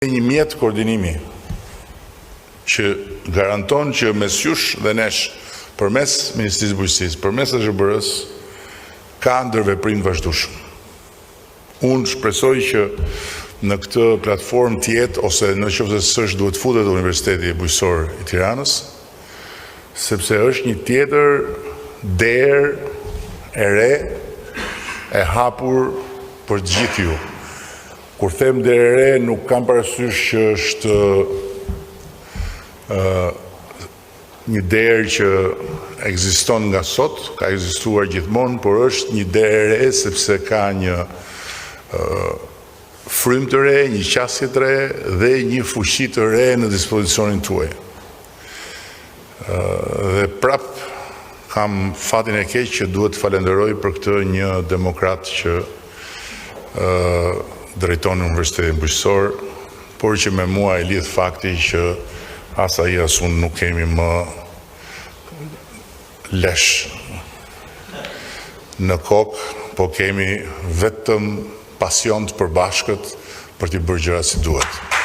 Një mjet koordinimi që garanton që mes jush dhe nesh përmes Ministrisë Bujqësisë, përmes SZBR-s, ka ndërveprim vazhdueshëm. Unë shpresoj që në këtë platformë të jetë, ose në qoftë se s'është duhet futet Universiteti Bujqësor i Tiranës, sepse është një tjetër derë e re e hapur për të gjithë ju. Kur them derë e re, nuk kam parasysh që është një derë që ekziston nga sot, ka ekzistuar gjithmonë, por është një derë e re sepse ka një frymë të re, një qasje të re dhe një fuqi të re në dispozicionin tuaj. Dhe prap kam fatin e keq që duhet të falenderoj për këtë një demokrat që drejton në Universitetin Bujqësor, por që me mua e lidh fakti që as ai as unë nuk kemi më lesh në kokë, po kemi vetëm pasion të përbashkët për t'i bërë gjëra si duhet.